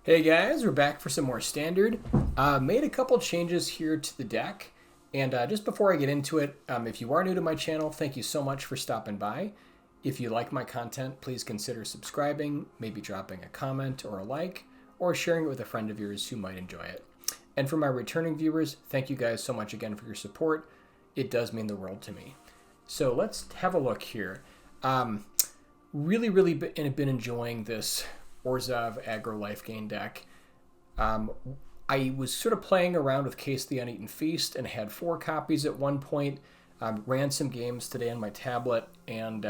Hey guys, we're back for some more Standard. Made a couple changes here to the deck, and just before I get into it, if you are new to my channel, thank you so much for stopping by. If you like my content, please consider subscribing, maybe dropping a comment or a like, or sharing it with a friend of yours who might enjoy it. And for my returning viewers, thank you guys so much again for your support. It does mean the world to me. So let's have a look here. Really been enjoying this Orzhov Aggro life gain deck. I was sort of playing around with Case the Uneaten Feast and had 4 copies at one point. Ran some games today on my tablet, and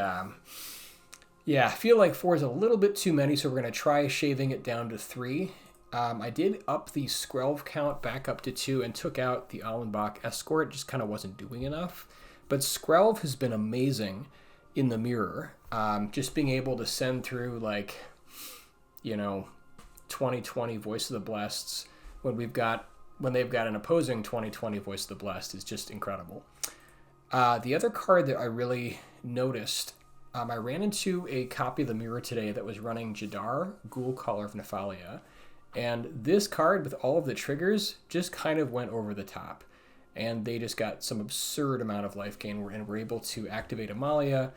yeah, I feel like 4 is a little bit too many, so we're going to try shaving it down to 3. I did up the Skrelv count back up to 2 and took out the Allenbach Escort. Just kind of wasn't doing enough. But Skrelv has been amazing in the mirror. Just being able to send through, like, 2020 Voice of the Blessed when they've got an opposing 2020 Voice of the Blessed is just incredible. The other card that I really noticed, I ran into a copy of the mirror today that was running Jadar, Ghoul Caller of Nephalia, and this card with all of the triggers just kind of went over the top, and they just got some absurd amount of life gain and were able to activate Amalia,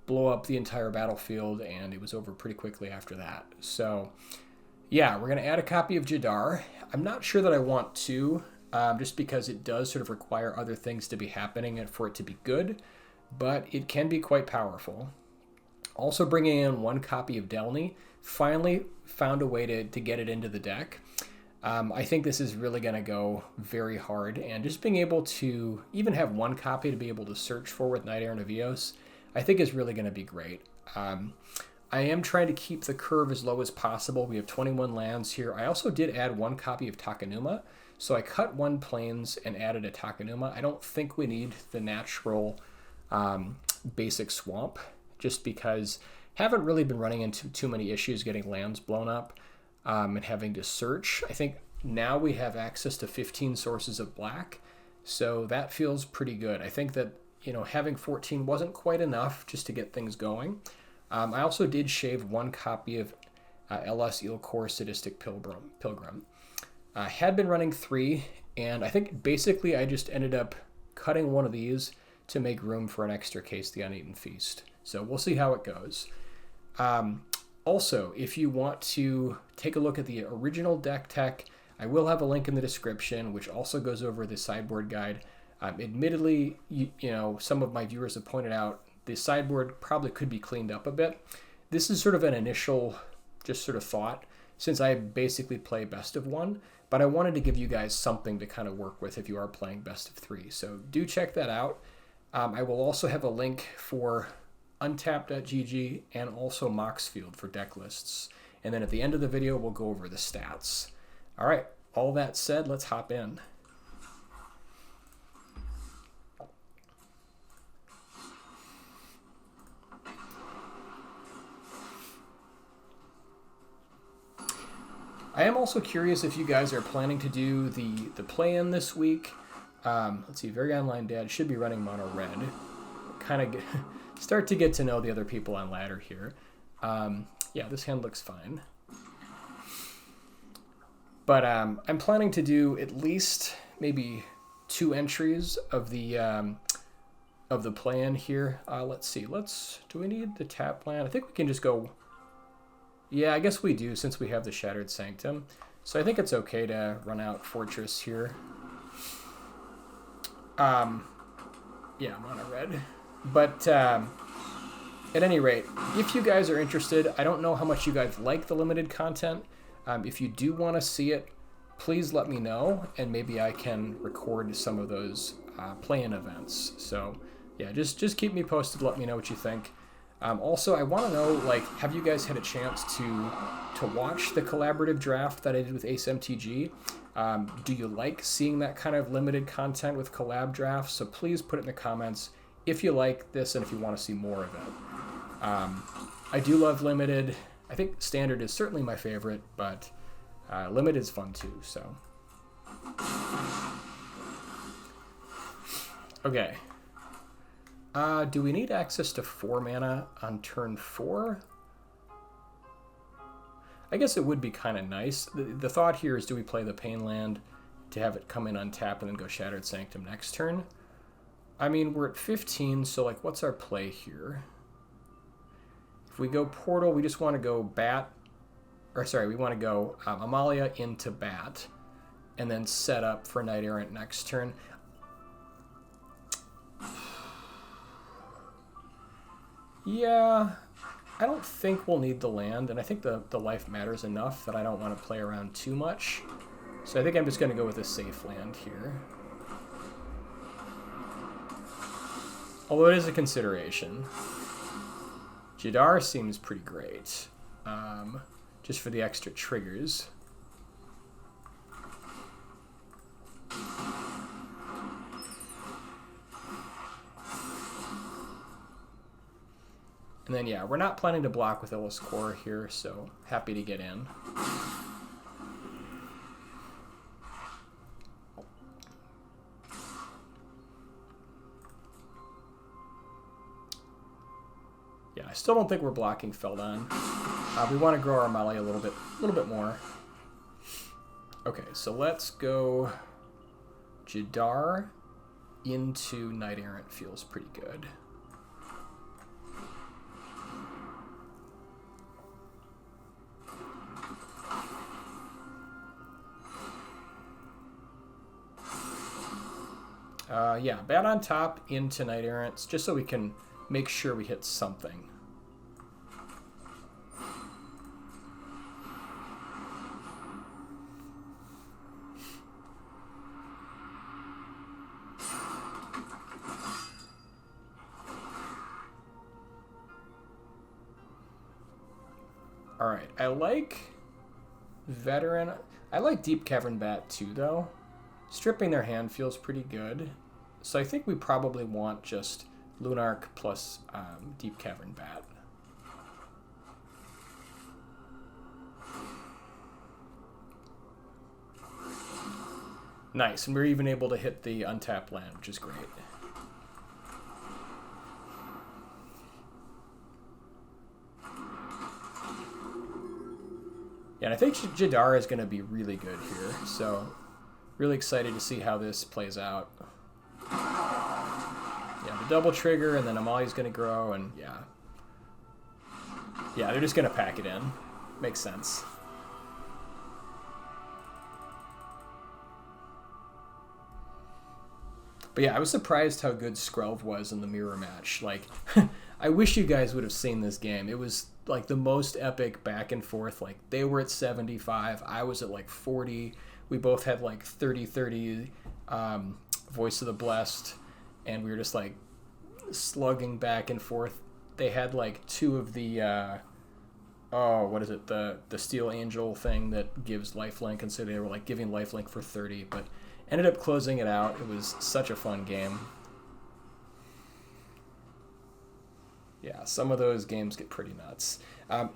blow up the entire battlefield, and it was over pretty quickly after that. So yeah, we're going to add a copy of Jadar. I'm not sure that I want to, just because it does sort of require other things to be happening and for it to be good, but it can be quite powerful. Also bringing in 1 copy of Delny. Finally found a way to get it into the deck. I think this is really going to go very hard, and just being able to even have 1 copy to be able to search for with knight-errant Azorius, I think is really going to be great. I am trying to keep the curve as low as possible. We have 21 lands here. I also did add 1 copy of Takenuma, so I cut 1 plains and added a Takenuma. I don't think we need the natural basic swamp, just because haven't really been running into too many issues getting lands blown up and having to search. I think now we have access to 15 sources of black, so that feels pretty good. I think that having 14 wasn't quite enough just to get things going. I also did shave 1 copy of LS Eelcore Sadistic Pilgrim. Had been running 3, and I think basically I just ended up cutting 1 of these to make room for an extra Case the Uneaten Feast. So we'll see how it goes. Also, if you want to take a look at the original deck tech, I will have a link in the description, which also goes over the sideboard guide. Admittedly, some of my viewers have pointed out the sideboard probably could be cleaned up a bit. This is sort of an initial just sort of thought, since I basically play best of 1, but I wanted to give you guys something to kind of work with if you are playing best of 3. So do check that out. I will also have a link for untapped.gg and also Moxfield for deck lists. And then at the end of the video, we'll go over the stats. All right, all that said, let's hop in. I am also curious if you guys are planning to do the play-in this week. Let's see, Very Online Dad should be running mono red. Kind of start to get to know the other people on ladder here. Yeah, this hand looks fine. But I'm planning to do at least maybe 2 entries of the play-in here. Let's see. Do we need the tap land? I think we can just go. Yeah, I guess we do, since we have the Shattered Sanctum. So I think it's okay to run out Fortress here. Yeah, mono red. But at any rate, if you guys are interested, I don't know how much you guys like the limited content. If you do want to see it, please let me know, and maybe I can record some of those play-in events. So yeah, just keep me posted. Let me know what you think. Also, I want to know, like, have you guys had a chance to watch the collaborative draft that I did with Ace MTG? Do you like seeing that kind of limited content with collab drafts? So please put it in the comments if you like this and if you want to see more of it. I do love limited. I think standard is certainly my favorite, but limited is fun too. So okay. Do we need access to 4 mana on turn 4? I guess it would be kind of nice. The thought here is, do we play the Pain land to have it come in untapped and then go Shattered Sanctum next turn? I mean, we're at 15, so like, what's our play here? If we go Portal, we just want to go Bat, or sorry, we want to go Amalia into Bat, and then set up for Knight-errant next turn. Yeah, I don't think we'll need the land, and I think the life matters enough that I don't want to play around too much. So I think I'm just going to go with a safe land here. Although it is a consideration. Jadar seems pretty great, just for the extra triggers. And then, yeah, we're not planning to block with Illus Core here, so happy to get in. Yeah, I still don't think we're blocking Feldon. We want to grow our Amalia a little bit more. Okay, so let's go Jadar into Knight-errant feels pretty good. Yeah, Bat on top into Knight-errant, just so we can make sure we hit something. All right, I like Veteran. I like Deep Cavern Bat too, though. Stripping their hand feels pretty good. So I think we probably want just Lunarch plus Deep Cavern Bat. Nice, and we're even able to hit the untapped land, which is great. Yeah, and I think Jadar is going to be really good here, so really excited to see how this plays out. Yeah, the double trigger, and then Amalia's going to grow, and yeah. Yeah, they're just going to pack it in. Makes sense. But yeah, I was surprised how good Skrelv was in the mirror match. Like, I wish you guys would have seen this game. It was like the most epic back and forth. Like, they were at 75, I was at like 40. We both had like 30-30 Voice of the Blessed, and we were just like slugging back and forth. They had like two of the what is it, the Steel Angel thing that gives lifelink, and so they were like giving lifelink for 30, but ended up closing it out. It was such a fun game. Yeah, some of those games get pretty nuts.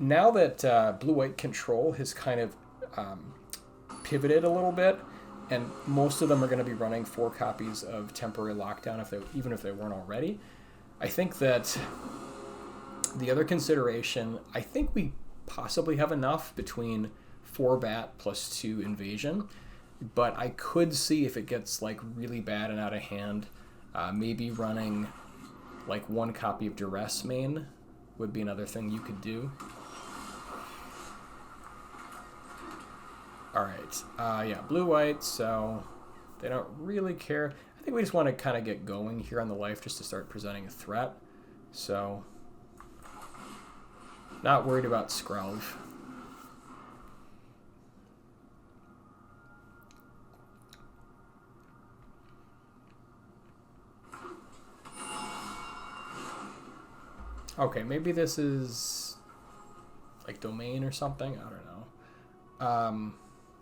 Now that blue-white control has kind of pivoted a little bit, and most of them are going to be running 4 copies of Temporary Lockdown, even if they weren't already. I think that the other consideration, I think we possibly have enough between 4 Bat plus 2 Invasion, but I could see if it gets like really bad and out of hand, maybe running like 1 copy of Duress main would be another thing you could do. All right, yeah, blue-white, so they don't really care. I think we just want to kind of get going here on the life just to start presenting a threat. So, not worried about Skrelv. Okay, maybe this is like domain or something. I don't know.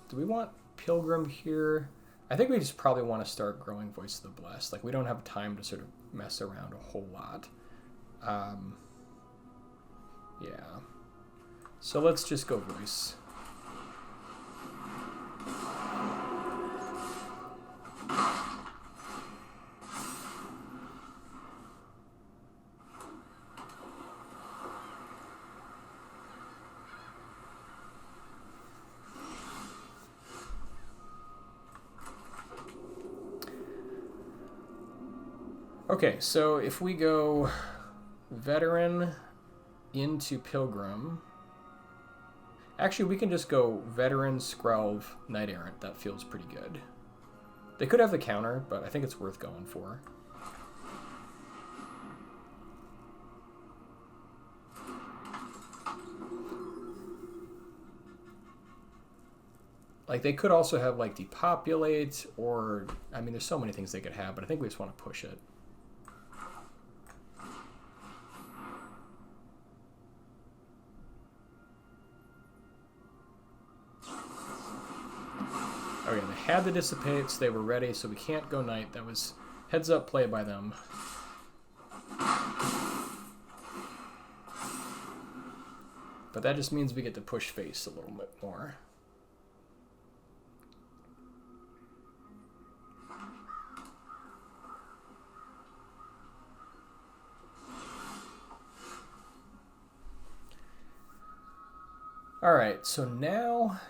Do we want Pilgrim here? I think we just probably want to start growing Voice of the Blessed. Like, we don't have time to sort of mess around a whole lot. Yeah. So let's just go Voice. Okay, so if we go veteran into Pilgrim, actually we can just go veteran, Skrelv, knight-errant. That feels pretty good. They could have the counter, but I think it's worth going for. Like, they could also have, like, depopulate, or, I mean, there's so many things they could have, but I think we just want to push it. Okay, they had the dissipates, they were ready, so we can't go knight. That was heads up play by them. But that just means we get to push face a little bit more. Alright, so now,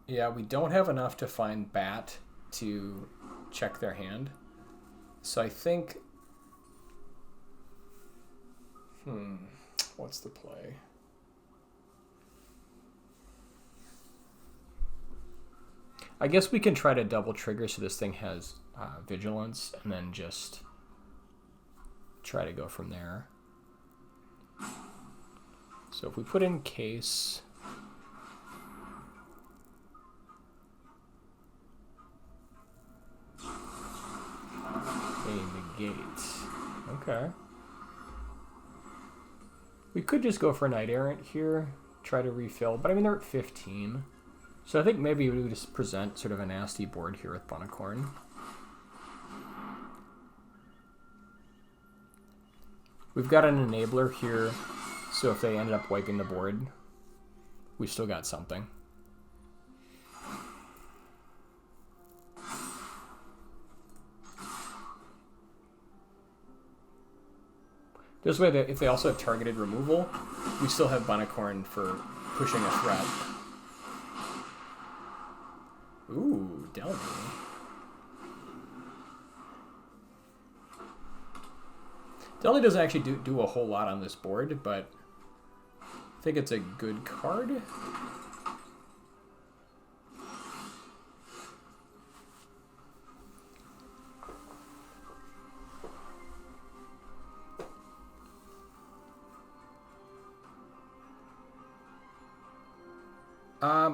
yeah, we don't have enough to find Bat to check their hand. So I think, what's the play? I guess we can try to double trigger so this thing has vigilance, and then just try to go from there. So if we put in case, a negate. Okay. We could just go for knight-errant here, try to refill, but I mean they're at 15. So I think maybe we would just present sort of a nasty board here with Bunnicorn. We've got an enabler here, so if they ended up wiping the board, we still got something. This way, if they also have targeted removal, we still have Bunnicorn for pushing a threat. Ooh, Delny. Delny doesn't actually do a whole lot on this board, but I think it's a good card.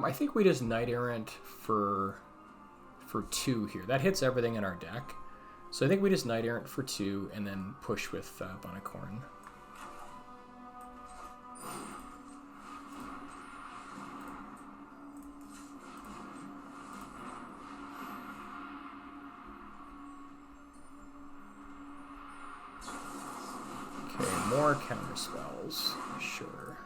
I think we just knight-errant for 2 here. That hits everything in our deck. So I think we just knight-errant for 2 and then push with Bunnicorn. Okay, more counter spells, sure.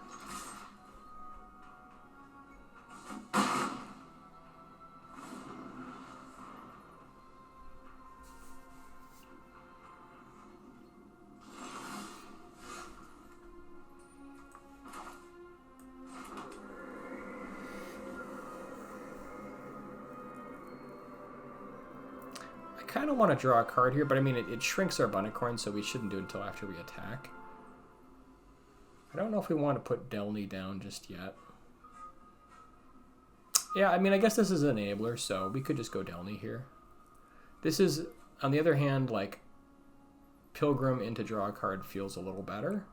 I kind of want to draw a card here, but I mean, it shrinks our Bunnicorn, so we shouldn't do it until after we attack. I don't know if we want to put Delny down just yet. Yeah, I mean, I guess this is an enabler, so we could just go Delny here. This is, on the other hand, like, Pilgrim into draw a card feels a little better.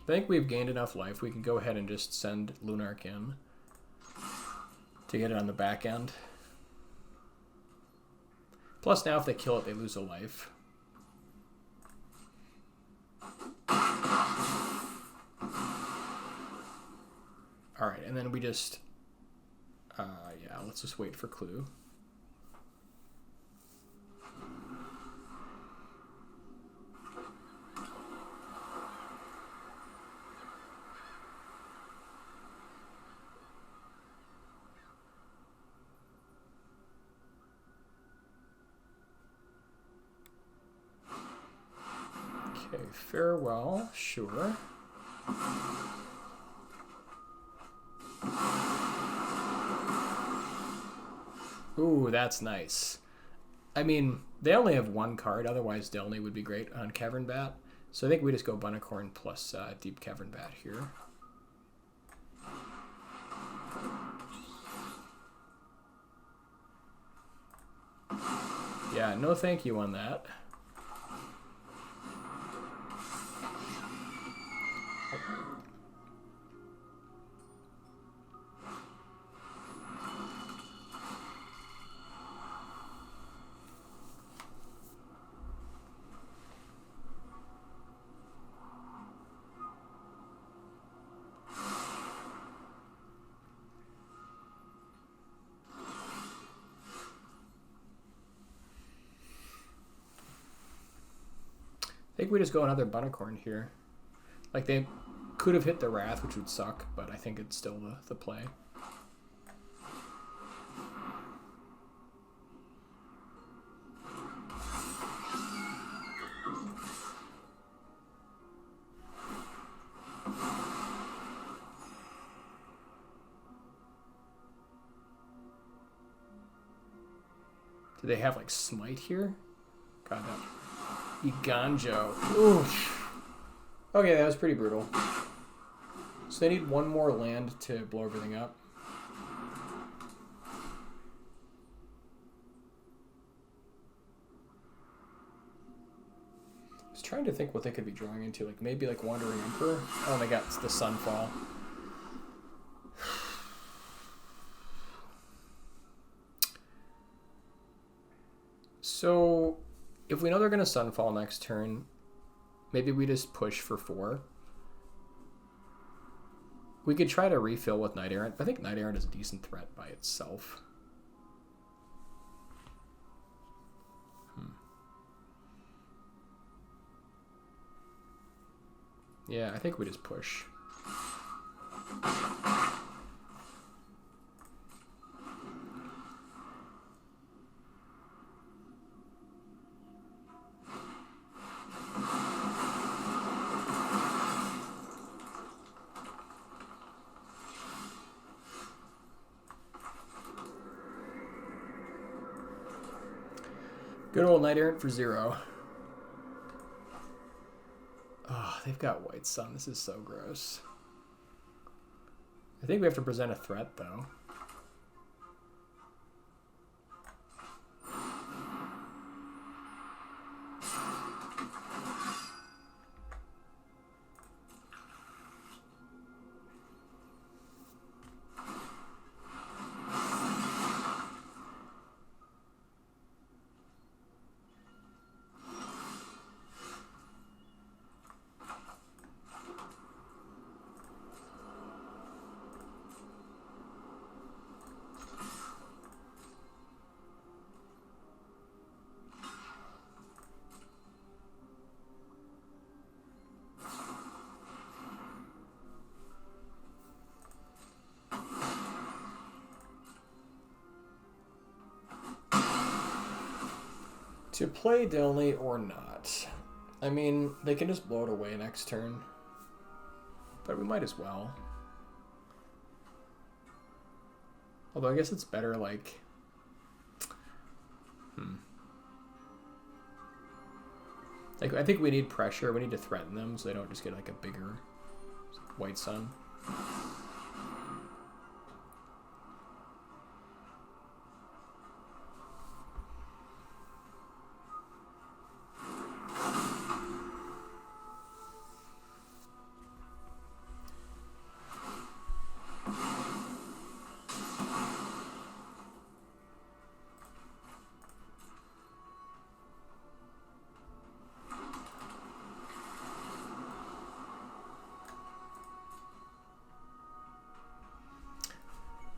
I think we've gained enough life. We can go ahead and just send Lunark in to get it on the back end. Plus now if they kill it, they lose a life. Alright, and then we just... yeah, let's just wait for clue. Okay, farewell, sure. Ooh, that's nice. I mean, they only have one card, otherwise Delny would be great on Cavern Bat. So I think we just go Bunnicorn plus Deep Cavern Bat here. Yeah, no thank you on that. I think we just go another Bunnicorn here. Like, they could have hit the Wrath, which would suck, but I think it's still the play. Do they have, like, Smite here? God, no. Iganjo. Oof. Okay, that was pretty brutal. So they need one more land to blow everything up. I was trying to think what they could be drawing into. Like, maybe, like, Wandering Emperor? Oh, they got the Sunfall. So, if we know they're going to Sunfall next turn, maybe we just push for 4. We could try to refill with Knight-errant, but I think Knight-errant is a decent threat by itself. Yeah, I think we just push. Good old Knight-errant for 0. Oh, they've got White Sun. This is so gross. I think we have to present a threat, though. To play Delny or not. I mean, they can just blow it away next turn. But we might as well. Although I guess it's better, like... Like, I think we need pressure. We need to threaten them so they don't just get, like, a bigger White Sun.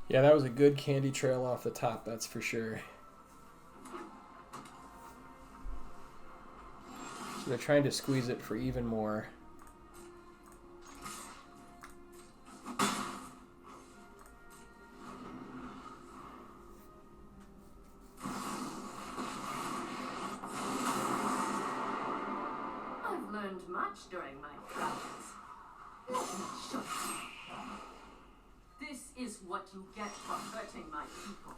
Yeah, that was a good candy trail off the top, that's for sure. So they're trying to squeeze it for even more. I've learned much much during my travels. Let me show you. This is what you get for hurting my people.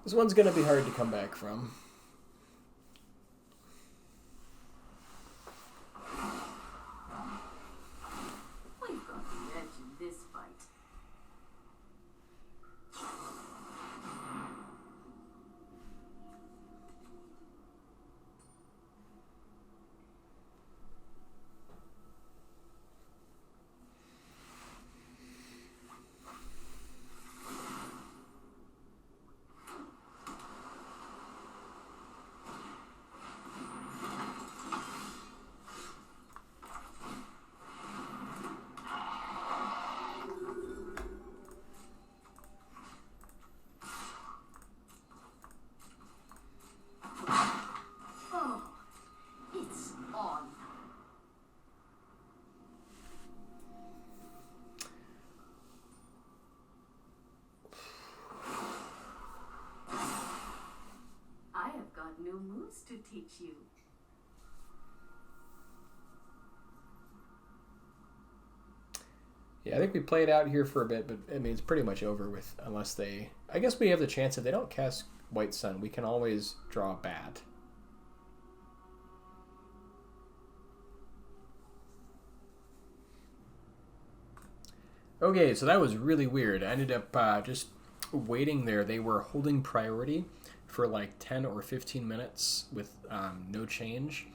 This one's going to be hard to come back from. We've got the edge in this fight. New moves to teach you. Yeah, I think we played out here for a bit, but I mean, it's pretty much over with unless they... I guess we have the chance if they don't cast White Sun, we can always draw a Bat. Okay, so that was really weird. I ended up just waiting there. They were holding priority for like 10 or 15 minutes with no change.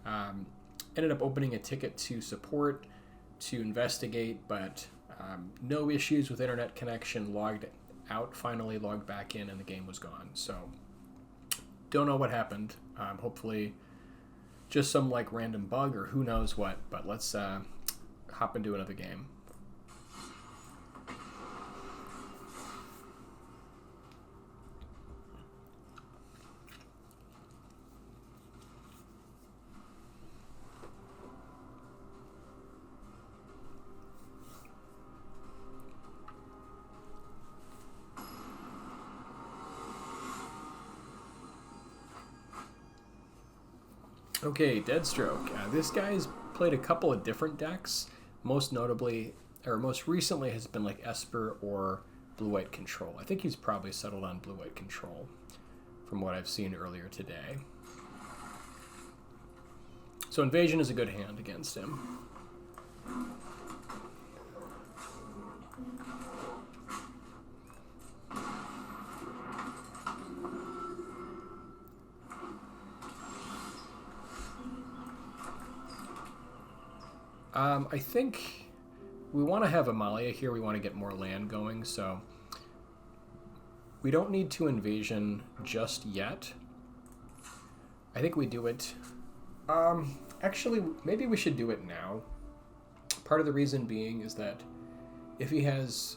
Ended up opening a ticket to support, to investigate, but no issues with internet connection, logged out, finally logged back in, and the game was gone. So, don't know what happened. Hopefully just some like random bug or who knows what, but let's hop into another game. Okay, Deadstroke. This guy's played a couple of different decks. Most notably, or most recently, has been like Esper or Blue-White Control. I think he's probably settled on Blue-White Control from what I've seen earlier today. So Invasion is a good hand against him. I think we want to have Amalia here. We want to get more land going, so we don't need to Invasion just yet. I think we do it. Actually, maybe we should do it now. Part of the reason being is that if he has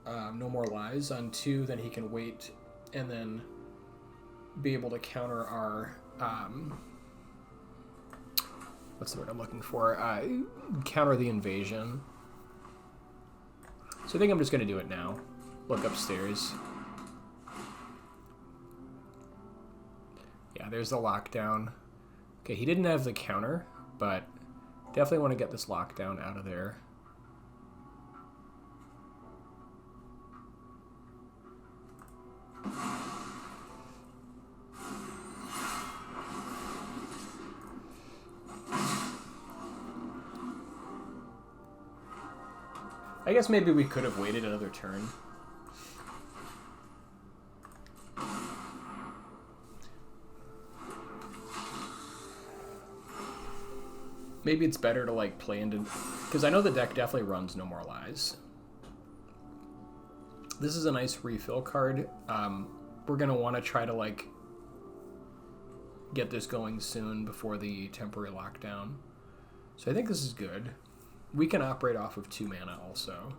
no more lies on 2, then he can wait and then be able to counter our... what's the word I'm looking for? Counter the invasion. So I think I'm just going to do it now. Look upstairs. Yeah, there's the lockdown. Okay, he didn't have the counter, but definitely want to get this lockdown out of there. I guess maybe we could have waited another turn. Maybe it's better to like play into... Because I know the deck definitely runs No More Lies. This is a nice refill card. We're going to want to try to like get this going soon before the temporary lockdown. So I think this is good. We can operate off of 2 mana also.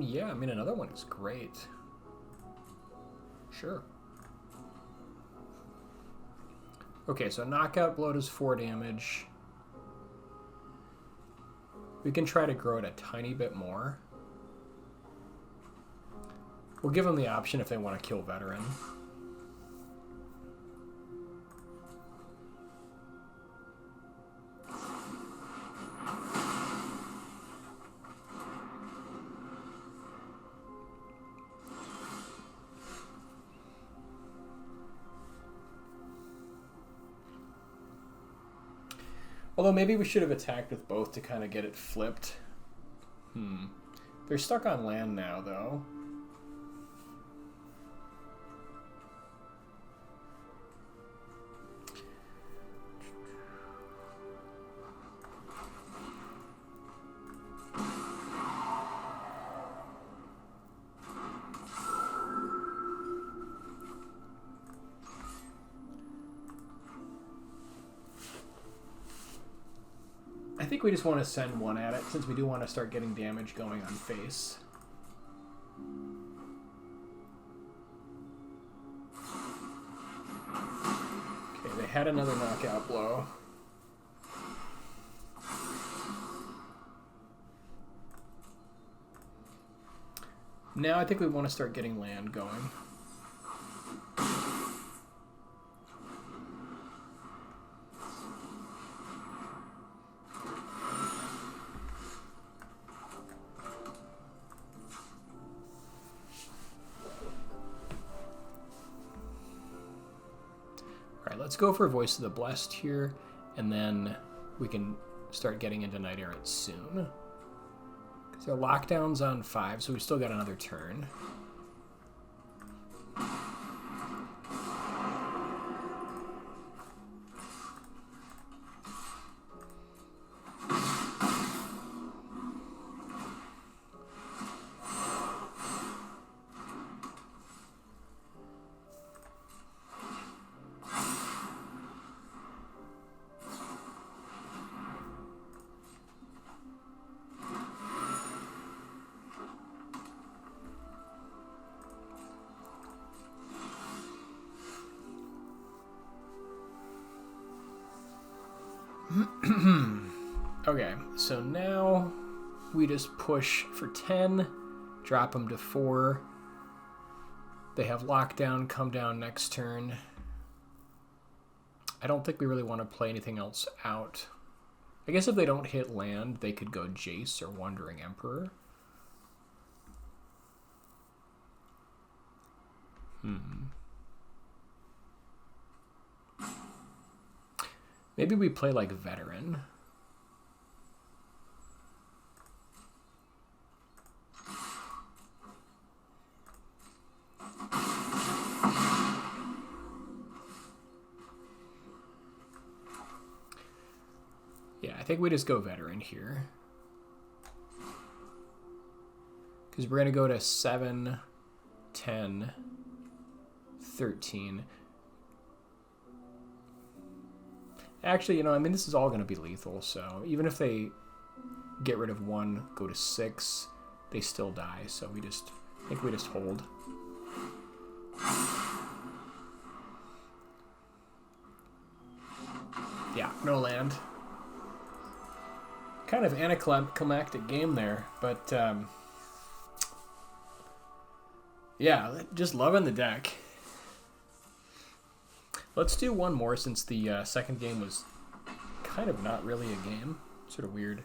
Yeah, I mean, another one is great. Sure. Okay, so knockout blow does 4 damage. We can try to grow it a tiny bit more. We'll give them the option if they want to kill veteran. Although maybe we should have attacked with both to kind of get it flipped. They're stuck on land now, though. I think we just want to send one at it, since we do want to start getting damage going on face. Okay, they had another knockout blow. Now I think we want to start getting land going. Let's go for Voice of the Blessed here, and then we can start getting into Knight-errant soon. So lockdown's on 5, so we still got another turn. Okay, so now we just push for 10, drop them to 4. They have lockdown, come down next turn. I don't think we really want to play anything else out. I guess if they don't hit land, they could go Jace or Wandering Emperor. Maybe we play like Veteran. Yeah, I think we just go Veteran here. Because we're going to go to 7, 10, 13. Actually, you know, I mean, this is all going to be lethal, so even if they get rid of 1, go to 6, they still die, so I think we just hold. Yeah, no land. Kind of anticlimactic game there, but yeah, just loving the deck. Let's do one more since the second game was kind of not really a game. Sort of weird.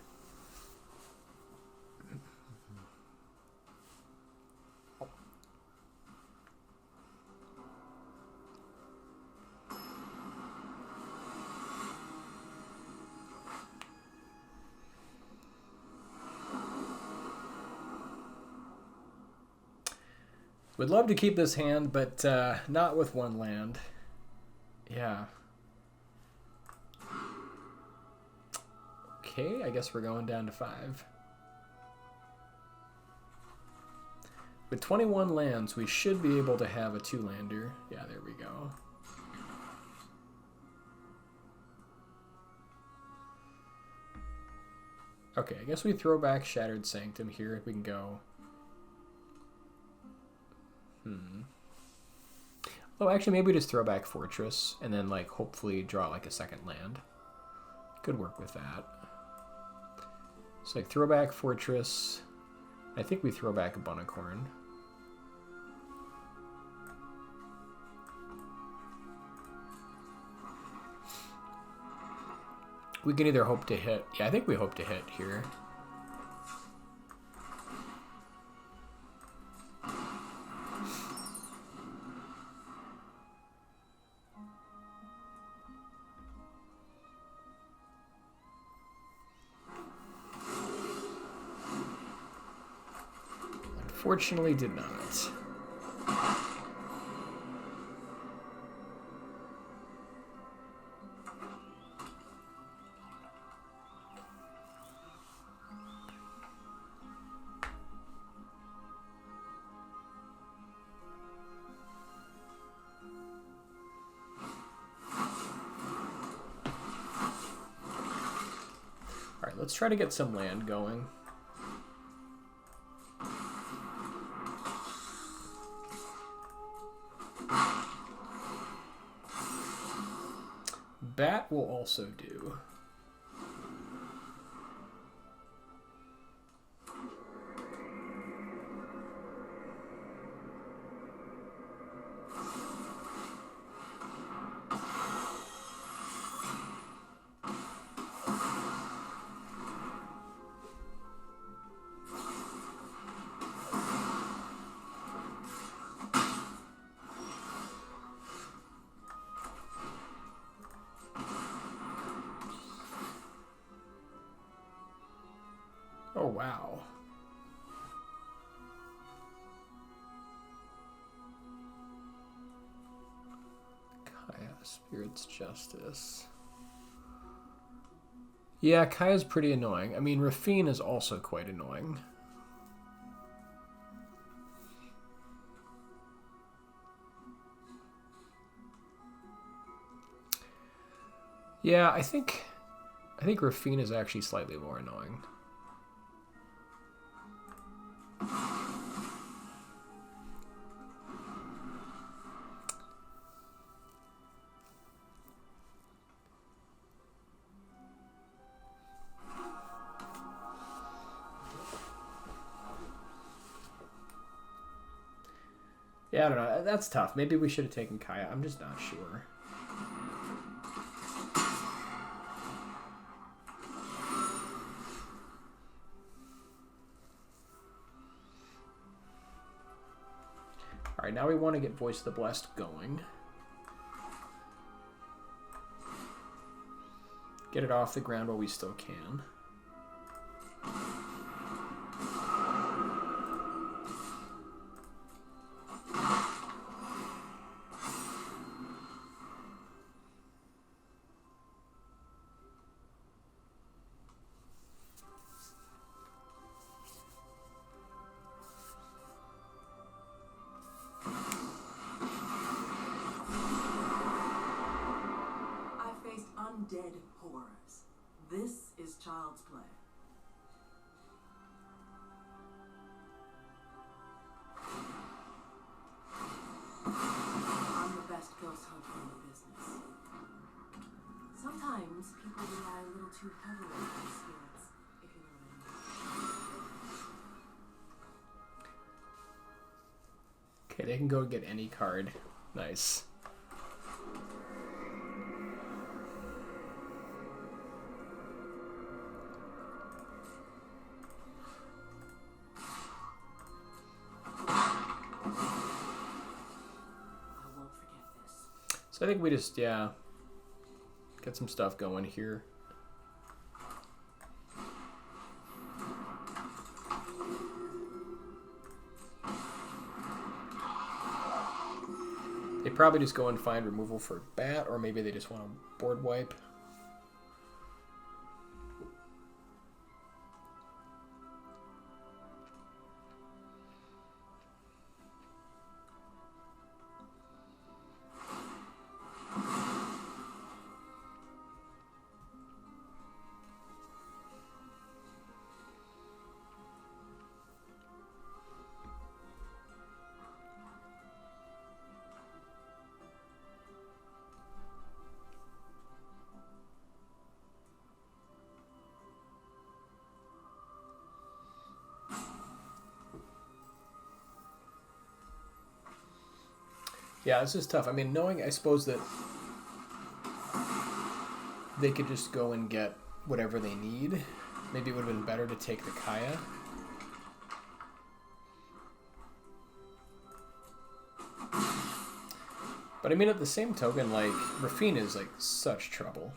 Would love to keep this hand, but not with 1 land. Yeah. Okay, I guess we're going down to 5. With 21 lands, we should be able to have a 2-lander. Yeah, there we go. Okay, I guess we throw back Shattered Sanctum here. We can go Oh, actually, maybe just throw back Fortress and then, like, hopefully draw, like, a second land. Could work with that. So, like, throw back Fortress. I think we throw back a Bunicorn. We can either hope to hit. Yeah, I think we hope to hit here. Unfortunately, did not. All right, let's try to get some land going. Bat will also do. Oh, wow. Kaya, Spirit's Justice. Yeah, Kaya's pretty annoying. I mean, Rafine is also quite annoying. Yeah, I think Rafine is actually slightly more annoying. Yeah, I don't know. That's tough. Maybe we should have taken Kaya. I'm just not sure. All right, now we want to get Voice of the Blessed going. Get it off the ground while we still can. Undead horrors. This is child's play. I'm the best ghost hunter in the business. Sometimes people rely a little too heavily on their spirits, if you know what I mean. Okay, they can go get any card. Nice. So I think we just, yeah, get some stuff going here. They probably just go and find removal for Bat, or maybe they just want to board wipe. Yeah, this is tough. I mean, knowing, I suppose, that they could just go and get whatever they need. Maybe it would have been better to take the Kaya. But I mean, at the same token, like, Rafine is, like, such trouble.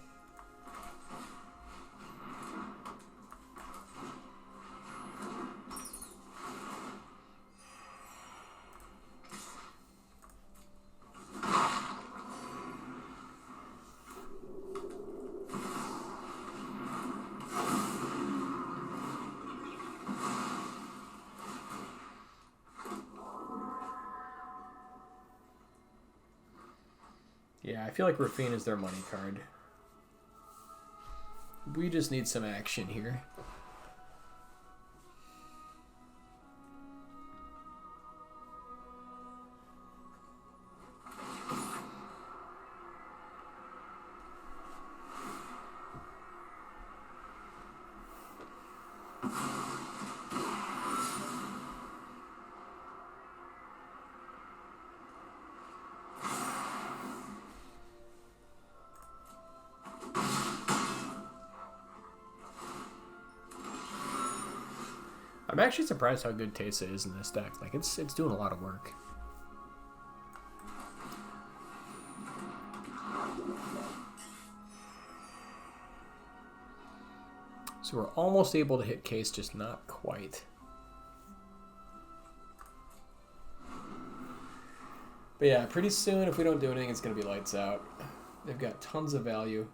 Yeah, I feel like Rafine is their money card. We just need some action here. I'm actually surprised how good Teysa is in this deck. Like, it's doing a lot of work. So we're almost able to hit Case, just not quite. But yeah, pretty soon, if we don't do anything, it's going to be lights out. They've got tons of value.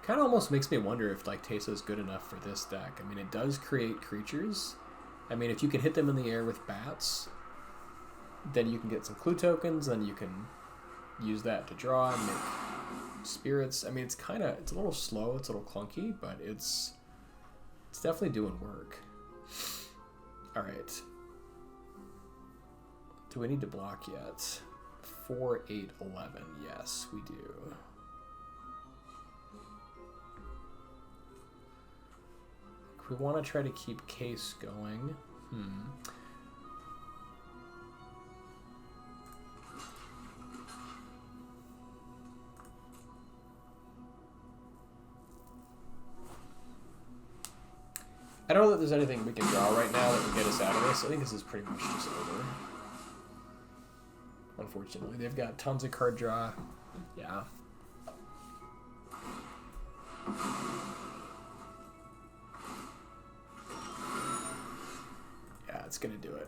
Kind of almost makes me wonder if like Teysa is good enough for this deck. I mean, it does create creatures. I mean, if you can hit them in the air with bats, then you can get some clue tokens, then you can use that to draw and make spirits. I mean, it's a little slow, it's a little clunky, but it's definitely doing work. All right. Do we need to block yet? 4, 8, 11. Yes, we do. We want to try to keep Case going. I don't know that there's anything we can draw right now that would get us out of this. I think this is pretty much just over. Unfortunately, they've got tons of card draw. Yeah. It's gonna do it.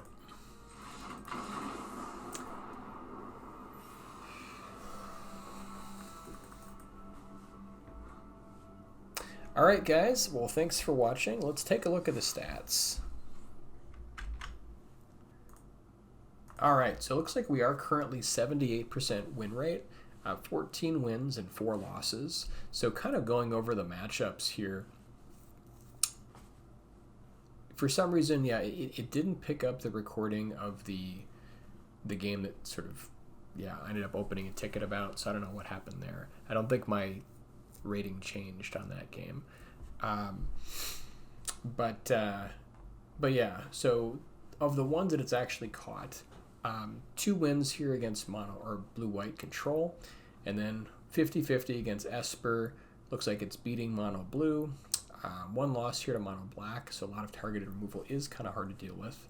All right, guys. Well, thanks for watching. Let's take a look at the stats. All right, so it looks like we are currently 78% win rate, 14 wins and 4 losses. So kind of going over the matchups here. For some reason, yeah, it didn't pick up the recording of the game that sort of, yeah, I ended up opening a ticket about, so I don't know what happened there. I don't think my rating changed on that game. But yeah, so of the ones that it's actually caught, 2 wins here against mono or blue-white control, and then 50-50 against Esper. Looks like it's beating mono blue. 1 loss here to mono black, so a lot of targeted removal is kind of hard to deal with.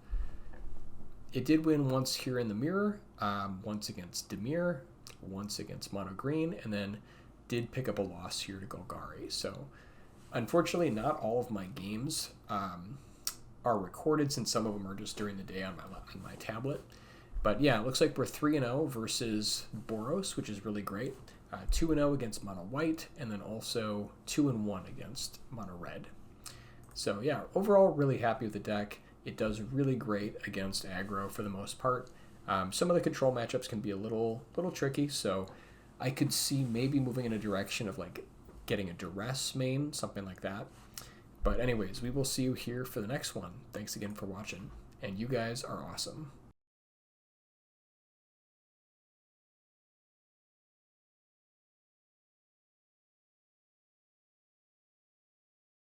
It did win once here in the mirror, once against Demir, once against mono green, and then did pick up a loss here to Golgari. So unfortunately, not all of my games are recorded, since some of them are just during the day on my tablet. But yeah, it looks like we're 3-0 versus Boros, which is really great. 2-0 against mono white, and then also 2-1 against mono red. So yeah, overall really happy with the deck. It does really great against aggro for the most part. Some of the control matchups can be a little tricky, so I could see maybe moving in a direction of like getting a duress main, something like that. But anyways, we will see you here for the next one. Thanks again for watching, and you guys are awesome.